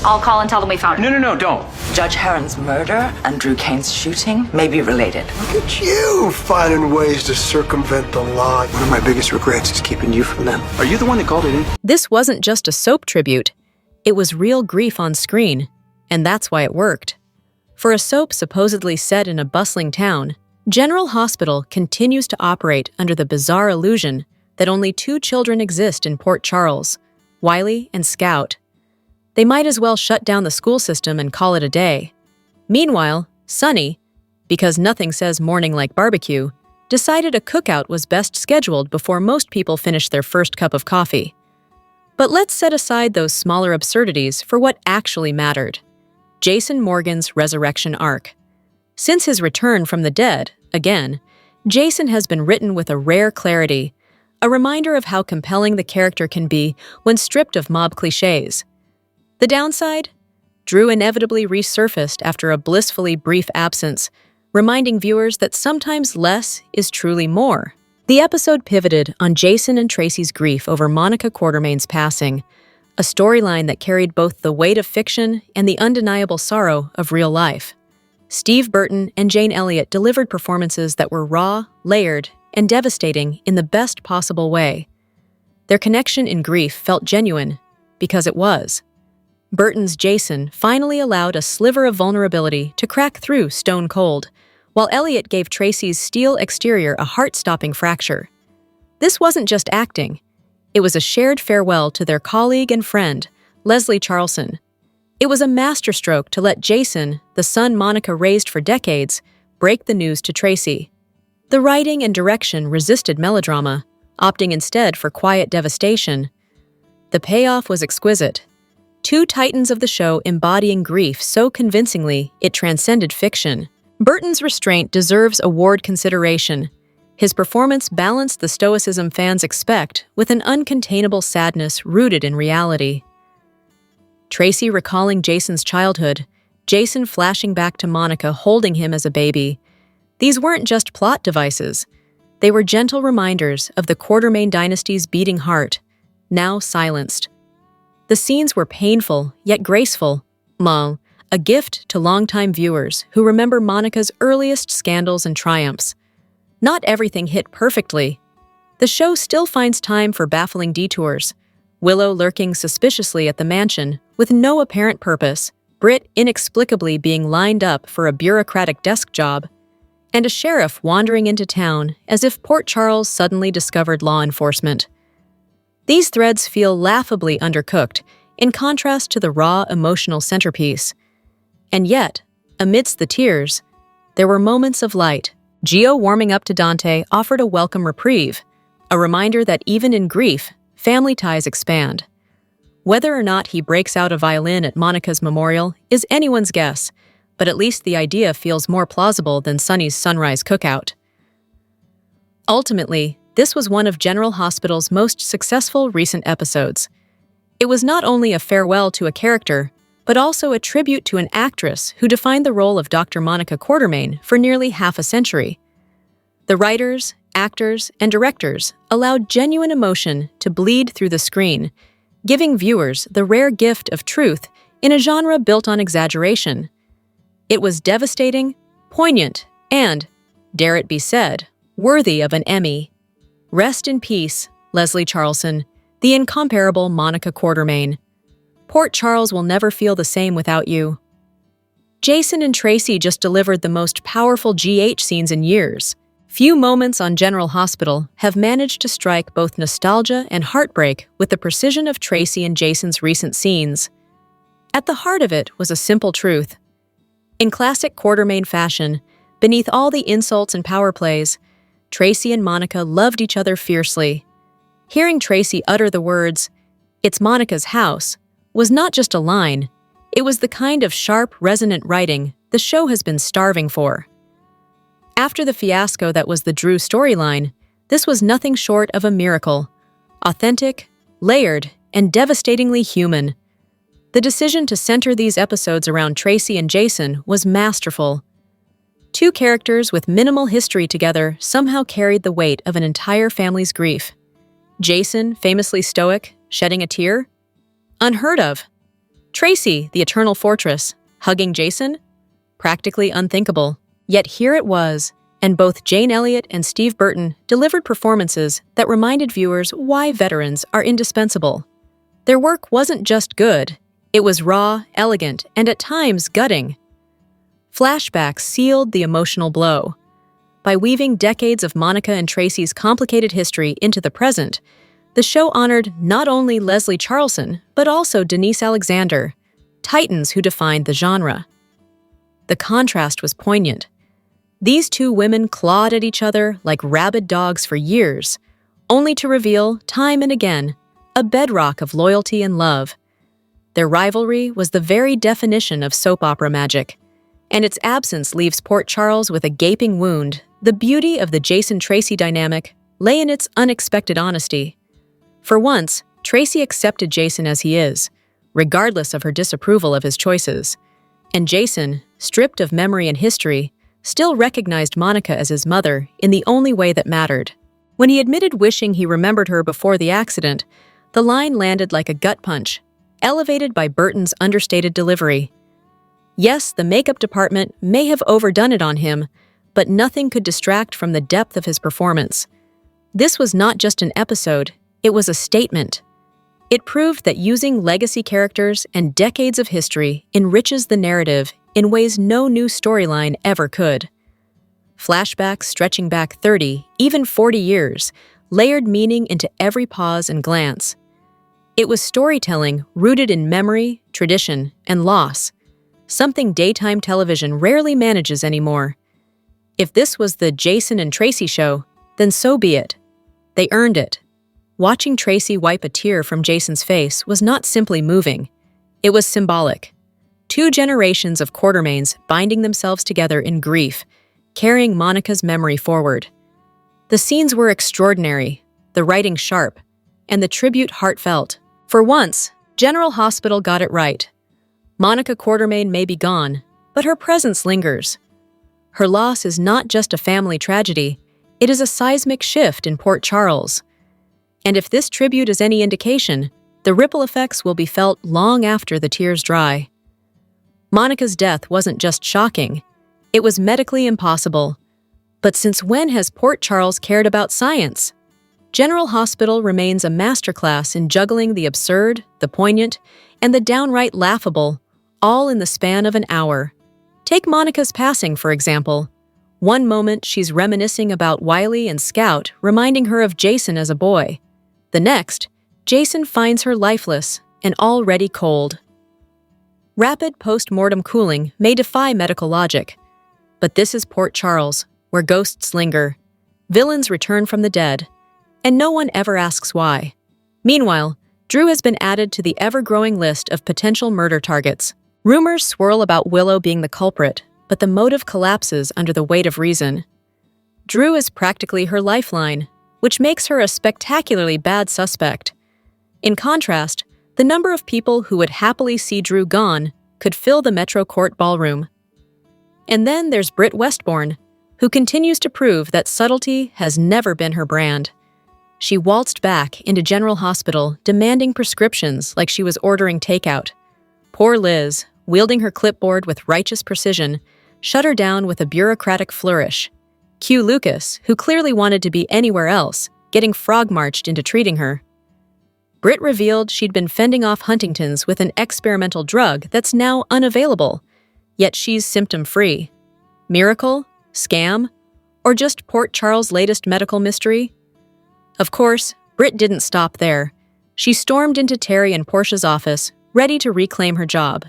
I'll call and tell them we found her. No, don't. Judge Heron's murder and Drew Kane's shooting may be related. Look at you finding ways to circumvent the law. One of my biggest regrets is keeping you from them. Are you the one that called it in? This wasn't just a soap tribute. It was real grief on screen, and that's why it worked. For a soap supposedly set in a bustling town, General Hospital continues to operate under the bizarre illusion that only 2 children exist in Port Charles, Wiley and Scout. They might as well shut down the school system and call it a day. Meanwhile, Sunny, because nothing says morning like barbecue, decided a cookout was best scheduled before most people finished their first cup of coffee. But let's set aside those smaller absurdities for what actually mattered: Jason Morgan's resurrection arc. Since his return from the dead, again, Jason has been written with a rare clarity, a reminder of how compelling the character can be when stripped of mob cliches. The downside? Drew inevitably resurfaced after a blissfully brief absence, reminding viewers that sometimes less is truly more. The episode pivoted on Jason and Tracy's grief over Monica Quartermain's passing, a storyline that carried both the weight of fiction and the undeniable sorrow of real life. Steve Burton and Jane Elliott delivered performances that were raw, layered, and devastating in the best possible way. Their connection in grief felt genuine, because it was. Burton's Jason finally allowed a sliver of vulnerability to crack through stone cold, while Elliott gave Tracy's steel exterior a heart-stopping fracture. This wasn't just acting. It was a shared farewell to their colleague and friend, Leslie Charleson. It was a masterstroke to let Jason, the son Monica raised for decades, break the news to Tracy. The writing and direction resisted melodrama, opting instead for quiet devastation. The payoff was exquisite. 2 titans of the show embodying grief so convincingly it transcended fiction. Burton's restraint deserves award consideration. His performance balanced the stoicism fans expect with an uncontainable sadness rooted in reality. Tracy recalling Jason's childhood, Jason flashing back to Monica holding him as a baby. These weren't just plot devices. They were gentle reminders of the Quartermain dynasty's beating heart, now silenced. The scenes were painful, yet graceful, a gift to longtime viewers who remember Monica's earliest scandals and triumphs. Not everything hit perfectly. The show still finds time for baffling detours: Willow lurking suspiciously at the mansion with no apparent purpose, Britt inexplicably being lined up for a bureaucratic desk job, and a sheriff wandering into town as if Port Charles suddenly discovered law enforcement. These threads feel laughably undercooked, in contrast to the raw emotional centerpiece. And yet, amidst the tears, there were moments of light. Gio warming up to Dante offered a welcome reprieve, a reminder that even in grief, family ties expand. Whether or not he breaks out a violin at Monica's memorial is anyone's guess, but at least the idea feels more plausible than Sunny's sunrise cookout. Ultimately, this was one of General Hospital's most successful recent episodes. It was not only a farewell to a character, but also a tribute to an actress who defined the role of Dr. Monica Quartermain for nearly half a century. The writers, actors, and directors allowed genuine emotion to bleed through the screen, giving viewers the rare gift of truth in a genre built on exaggeration. It was devastating, poignant, and, dare it be said, worthy of an Emmy. Rest in peace, Leslie Charleson, the incomparable Monica Quartermain. Port Charles will never feel the same without you. Jason and Tracy just delivered the most powerful GH scenes in years. Few moments on General Hospital have managed to strike both nostalgia and heartbreak with the precision of Tracy and Jason's recent scenes. At the heart of it was a simple truth. In classic Quartermain fashion, beneath all the insults and power plays, Tracy and Monica loved each other fiercely. Hearing Tracy utter the words, "It's Monica's house," was not just a line, it was the kind of sharp, resonant writing the show has been starving for. After the fiasco that was the Drew storyline, this was nothing short of a miracle. Authentic, layered, and devastatingly human. The decision to center these episodes around Tracy and Jason was masterful. 2 characters with minimal history together somehow carried the weight of an entire family's grief. Jason, famously stoic, shedding a tear? Unheard of. Tracy, the Eternal Fortress, hugging Jason? Practically unthinkable. Yet here it was, and both Jane Elliott and Steve Burton delivered performances that reminded viewers why veterans are indispensable. Their work wasn't just good, it was raw, elegant, and at times gutting. Flashbacks sealed the emotional blow. By weaving decades of Monica and Tracy's complicated history into the present, the show honored not only Leslie Charleson, but also Denise Alexander, titans who defined the genre. The contrast was poignant. These two women clawed at each other like rabid dogs for years, only to reveal, time and again, a bedrock of loyalty and love. Their rivalry was the very definition of soap opera magic, and its absence leaves Port Charles with a gaping wound. The beauty of the Jason-Tracy dynamic lay in its unexpected honesty. For once, Tracy accepted Jason as he is, regardless of her disapproval of his choices. And Jason, stripped of memory and history, still recognized Monica as his mother in the only way that mattered. When he admitted wishing he remembered her before the accident, the line landed like a gut punch, elevated by Burton's understated delivery. Yes, the makeup department may have overdone it on him, but nothing could distract from the depth of his performance. This was not just an episode, it was a statement. It proved that using legacy characters and decades of history enriches the narrative in ways no new storyline ever could. Flashbacks stretching back 30, even 40 years, layered meaning into every pause and glance. It was storytelling rooted in memory, tradition, and loss, something daytime television rarely manages anymore. If this was the Jason and Tracy show, then so be it. They earned it. Watching Tracy wipe a tear from Jason's face was not simply moving. It was symbolic. 2 generations of Quartermains binding themselves together in grief, carrying Monica's memory forward. The scenes were extraordinary, the writing sharp, and the tribute heartfelt. For once, General Hospital got it right. Monica Quartermain may be gone, but her presence lingers. Her loss is not just a family tragedy, it is a seismic shift in Port Charles. And if this tribute is any indication, the ripple effects will be felt long after the tears dry. Monica's death wasn't just shocking, it was medically impossible. But since when has Port Charles cared about science? General Hospital remains a masterclass in juggling the absurd, the poignant, and the downright laughable, all in the span of an hour. Take Monica's passing, for example. One moment she's reminiscing about Wiley and Scout, reminding her of Jason as a boy. The next, Jason finds her lifeless and already cold. Rapid post-mortem cooling may defy medical logic, but this is Port Charles, where ghosts linger, villains return from the dead, and no one ever asks why. Meanwhile, Drew has been added to the ever-growing list of potential murder targets. Rumors swirl about Willow being the culprit, but the motive collapses under the weight of reason. Drew is practically her lifeline, which makes her a spectacularly bad suspect. In contrast, the number of people who would happily see Drew gone could fill the Metro Court ballroom. And then there's Britt Westbourne, who continues to prove that subtlety has never been her brand. She waltzed back into General Hospital demanding prescriptions like she was ordering takeout. Poor Liz, wielding her clipboard with righteous precision, shut her down with a bureaucratic flourish. Cue Lucas, who clearly wanted to be anywhere else, getting frog-marched into treating her. Britt revealed she'd been fending off Huntington's with an experimental drug that's now unavailable, yet she's symptom-free. Miracle? Scam? Or just Port Charles' latest medical mystery? Of course, Britt didn't stop there. She stormed into Terry and Portia's office, ready to reclaim her job.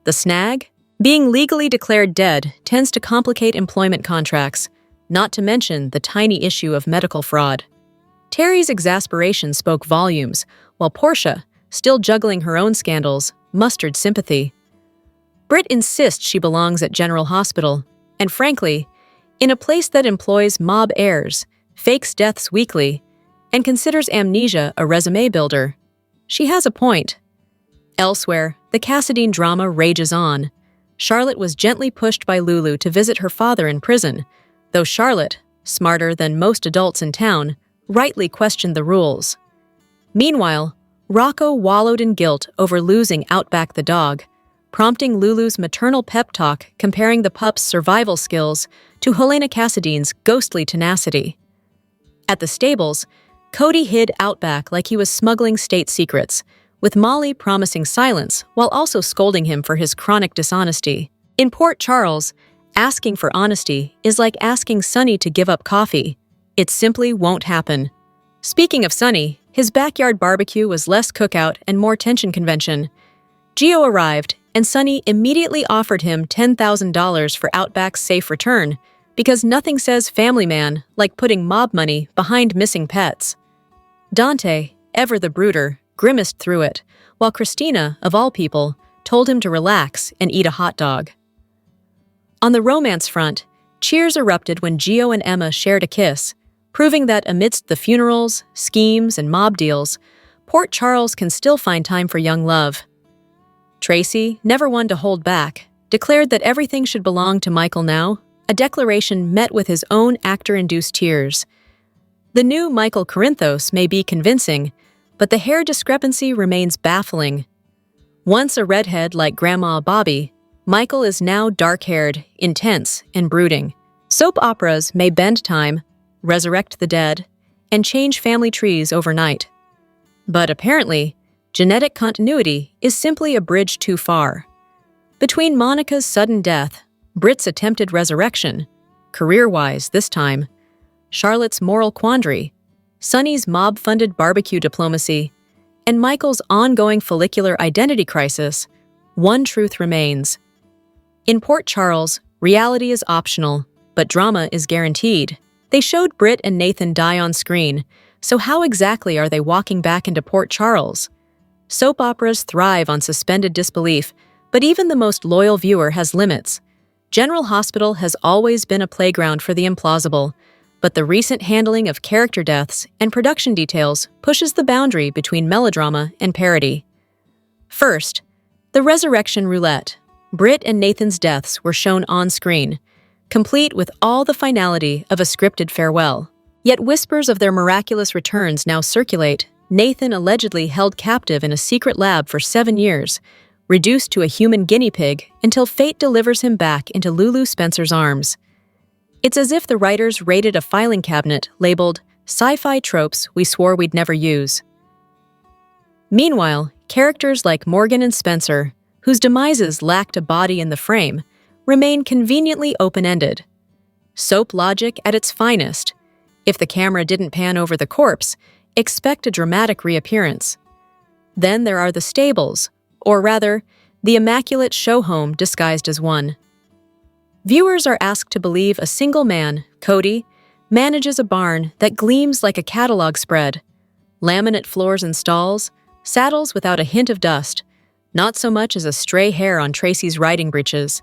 The snag? Being legally declared dead tends to complicate employment contracts, not to mention the tiny issue of medical fraud. Terry's exasperation spoke volumes, while Portia, still juggling her own scandals, mustered sympathy. Britt insists she belongs at General Hospital, and frankly, in a place that employs mob heirs, fakes deaths weekly, and considers amnesia a resume builder. She has a point. Elsewhere, the Cassadine drama rages on. Charlotte was gently pushed by Lulu to visit her father in prison, though Charlotte, smarter than most adults in town, rightly questioned the rules. Meanwhile, Rocco wallowed in guilt over losing Outback the dog, prompting Lulu's maternal pep talk comparing the pup's survival skills to Helena Cassadine's ghostly tenacity. At the stables, Cody hid Outback like he was smuggling state secrets, with Molly promising silence while also scolding him for his chronic dishonesty. In Port Charles, asking for honesty is like asking Sonny to give up coffee. It simply won't happen. Speaking of Sonny, his backyard barbecue was less cookout and more tension convention. Gio arrived, and Sonny immediately offered him $10,000 for Outback's safe return, because nothing says family man like putting mob money behind missing pets. Dante, ever the brooder, grimaced through it, while Christina, of all people, told him to relax and eat a hot dog. On the romance front, cheers erupted when Gio and Emma shared a kiss, proving that amidst the funerals, schemes, and mob deals, Port Charles can still find time for young love. Tracy, never one to hold back, declared that everything should belong to Michael now, a declaration met with his own actor-induced tears. The new Michael Corinthos may be convincing, but the hair discrepancy remains baffling. Once a redhead like Grandma Bobby, Michael is now dark-haired, intense, and brooding. Soap operas may bend time, resurrect the dead, and change family trees overnight. But apparently, genetic continuity is simply a bridge too far. Between Monica's sudden death, Britt's attempted resurrection, career-wise this time, Charlotte's moral quandary, Sonny's mob-funded barbecue diplomacy, and Michael's ongoing follicular identity crisis, one truth remains. In Port Charles, reality is optional, but drama is guaranteed. They showed Britt and Nathan die on screen, so how exactly are they walking back into Port Charles? Soap operas thrive on suspended disbelief, but even the most loyal viewer has limits. General Hospital has always been a playground for the implausible, but the recent handling of character deaths and production details pushes the boundary between melodrama and parody. First, the resurrection roulette. Britt and Nathan's deaths were shown on screen, complete with all the finality of a scripted farewell. Yet whispers of their miraculous returns now circulate. Nathan allegedly held captive in a secret lab for 7 years, reduced to a human guinea pig until fate delivers him back into Lulu Spencer's arms. It's as if the writers raided a filing cabinet labeled "Sci-Fi Tropes We Swore We'd Never Use." Meanwhile, characters like Morgan and Spencer, whose demises lacked a body in the frame, remain conveniently open-ended. Soap logic at its finest. If the camera didn't pan over the corpse, expect a dramatic reappearance. Then there are the stables, or rather, the immaculate show home disguised as one. Viewers are asked to believe a single man, Cody, manages a barn that gleams like a catalog spread. Laminate floors and stalls, saddles without a hint of dust, not so much as a stray hair on Tracy's riding breeches.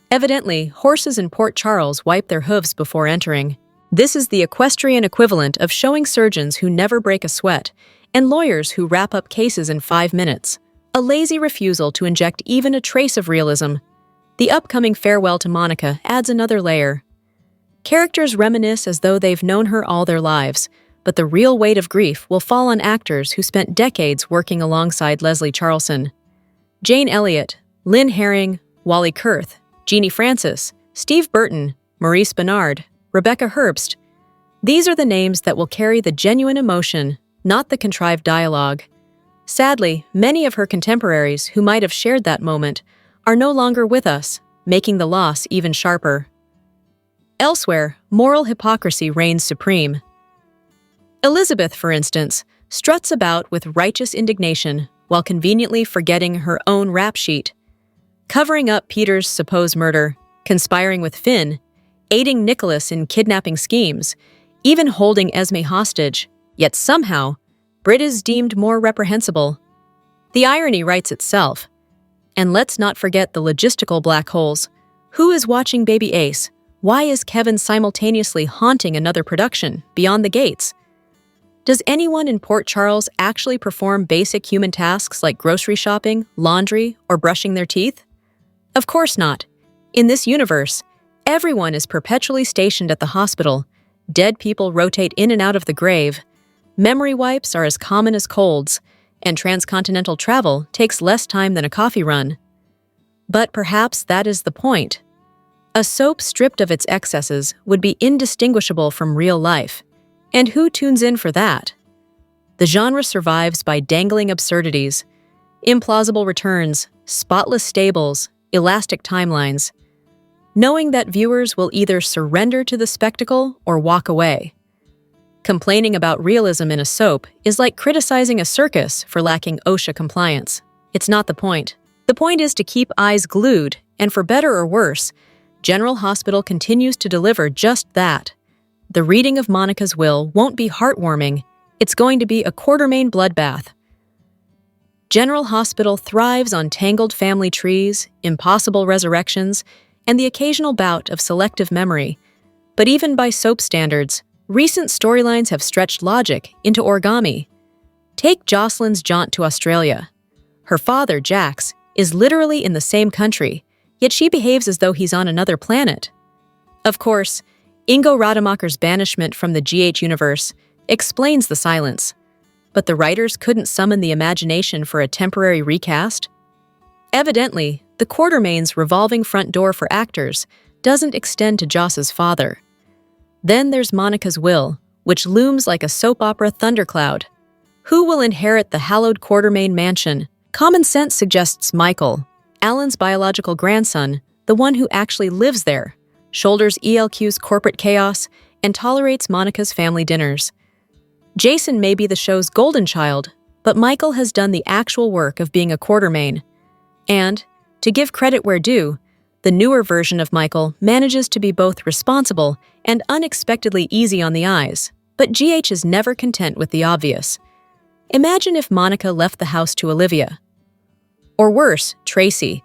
Evidently, horses in Port Charles wipe their hooves before entering. This is the equestrian equivalent of showing surgeons who never break a sweat and lawyers who wrap up cases in 5 minutes. A lazy refusal to inject even a trace of realism. The upcoming farewell to Monica adds another layer. Characters reminisce as though they've known her all their lives, but the real weight of grief will fall on actors who spent decades working alongside Leslie Charleson. Jane Elliott, Lynn Herring, Wally Kurth, Jeannie Francis, Steve Burton, Maurice Benard, Rebecca Herbst. These are the names that will carry the genuine emotion, not the contrived dialogue. Sadly, many of her contemporaries who might have shared that moment are no longer with us, making the loss even sharper. Elsewhere, moral hypocrisy reigns supreme. Elizabeth, for instance, struts about with righteous indignation while conveniently forgetting her own rap sheet. Covering up Peter's supposed murder, conspiring with Finn, aiding Nicholas in kidnapping schemes, even holding Esme hostage, yet somehow, Britt is deemed more reprehensible. The irony writes itself. And let's not forget the logistical black holes. Who is watching Baby Ace? Why is Kevin simultaneously haunting another production, Beyond the Gates? Does anyone in Port Charles actually perform basic human tasks like grocery shopping, laundry, or brushing their teeth? Of course not. In this universe, everyone is perpetually stationed at the hospital. Dead people rotate in and out of the grave. Memory wipes are as common as colds, and transcontinental travel takes less time than a coffee run. But perhaps that is the point. A soap stripped of its excesses would be indistinguishable from real life, and who tunes in for that? The genre survives by dangling absurdities, implausible returns, spotless stables, elastic timelines, knowing that viewers will either surrender to the spectacle or walk away. Complaining about realism in a soap is like criticizing a circus for lacking OSHA compliance. It's not the point. The point is to keep eyes glued, and for better or worse, General Hospital continues to deliver just that. The reading of Monica's will won't be heartwarming, it's going to be a Quartermaine bloodbath. General Hospital thrives on tangled family trees, impossible resurrections, and the occasional bout of selective memory. But even by soap standards, recent storylines have stretched logic into origami. Take Jocelyn's jaunt to Australia. Her father, Jax, is literally in the same country, yet she behaves as though he's on another planet. Of course, Ingo Rademacher's banishment from the GH universe explains the silence, but the writers couldn't summon the imagination for a temporary recast? Evidently, the Quartermaine's revolving front door for actors doesn't extend to Joss's father. Then there's Monica's will, which looms like a soap opera thundercloud. Who will inherit the hallowed Quartermaine mansion? Common sense suggests Michael, Alan's biological grandson, the one who actually lives there, shoulders ELQ's corporate chaos, and tolerates Monica's family dinners. Jason may be the show's golden child, but Michael has done the actual work of being a Quartermaine. And, to give credit where due, the newer version of Michael manages to be both responsible and unexpectedly easy on the eyes, but GH is never content with the obvious. Imagine if Monica left the house to Olivia. Or worse, Tracy,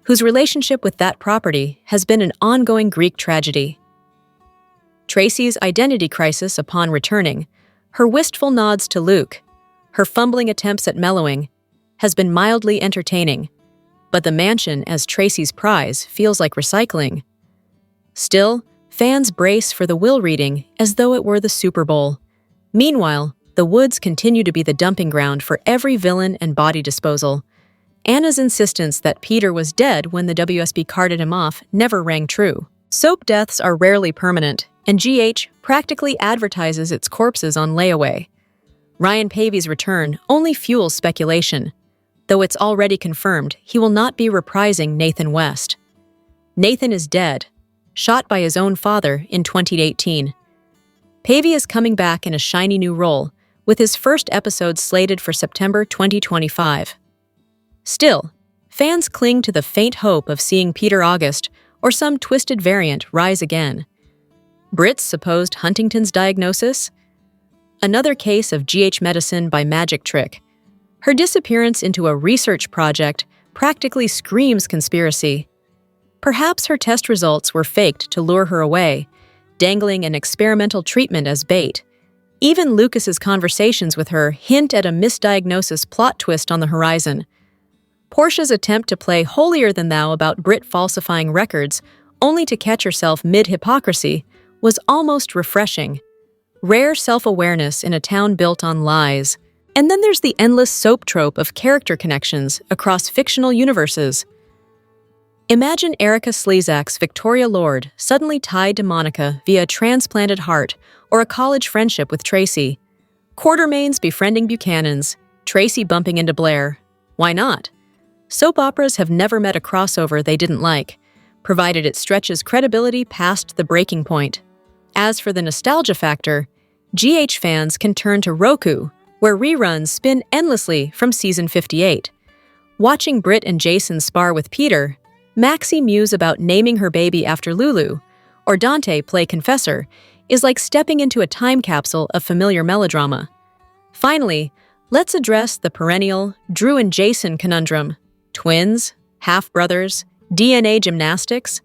whose relationship with that property has been an ongoing Greek tragedy. Tracy's identity crisis upon returning, her wistful nods to Luke, her fumbling attempts at mellowing, has been mildly entertaining, but the mansion as Tracy's prize feels like recycling. Still, fans brace for the will reading as though it were the Super Bowl. Meanwhile, the woods continue to be the dumping ground for every villain and body disposal. Anna's insistence that Peter was dead when the WSB carted him off never rang true. Soap deaths are rarely permanent, and GH practically advertises its corpses on layaway. Ryan Paevey's return only fuels speculation, though it's already confirmed he will not be reprising Nathan West. Nathan is dead, shot by his own father in 2018. Paevey is coming back in a shiny new role, with his first episode slated for September 2025. Still, fans cling to the faint hope of seeing Peter August or some twisted variant rise again. Britt's supposed Huntington's diagnosis? Another case of GH medicine by magic trick. Her disappearance into a research project practically screams conspiracy. Perhaps her test results were faked to lure her away, dangling an experimental treatment as bait. Even Lucas's conversations with her hint at a misdiagnosis plot twist on the horizon. Portia's attempt to play holier-than-thou about Britt falsifying records, only to catch herself mid-hypocrisy, was almost refreshing. Rare self-awareness in a town built on lies. And then there's the endless soap trope of character connections across fictional universes. Imagine Erica Slezak's Victoria Lord suddenly tied to Monica via a transplanted heart or a college friendship with Tracy. Quartermaines befriending Buchanans, Tracy bumping into Blair. Why not? Soap operas have never met a crossover they didn't like, provided it stretches credibility past the breaking point. As for the nostalgia factor, GH fans can turn to Roku, where reruns spin endlessly from season 58. Watching Britt and Jason spar with Peter, Maxie muse about naming her baby after Lulu, or Dante play confessor, is like stepping into a time capsule of familiar melodrama. Finally, let's address the perennial Drew and Jason conundrum. Twins, half-brothers, DNA gymnastics.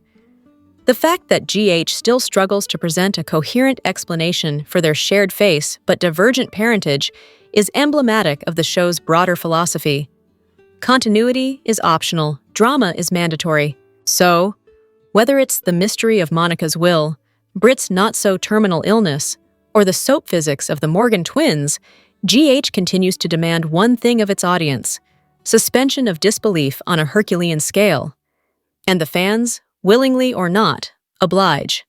The fact that GH still struggles to present a coherent explanation for their shared face but divergent parentage is emblematic of the show's broader philosophy. Continuity is optional, drama is mandatory. So, whether it's the mystery of Monica's will, Britt's not-so-terminal illness, or the soap physics of the Morgan twins, GH continues to demand one thing of its audience: suspension of disbelief on a Herculean scale. And the fans, willingly or not, oblige.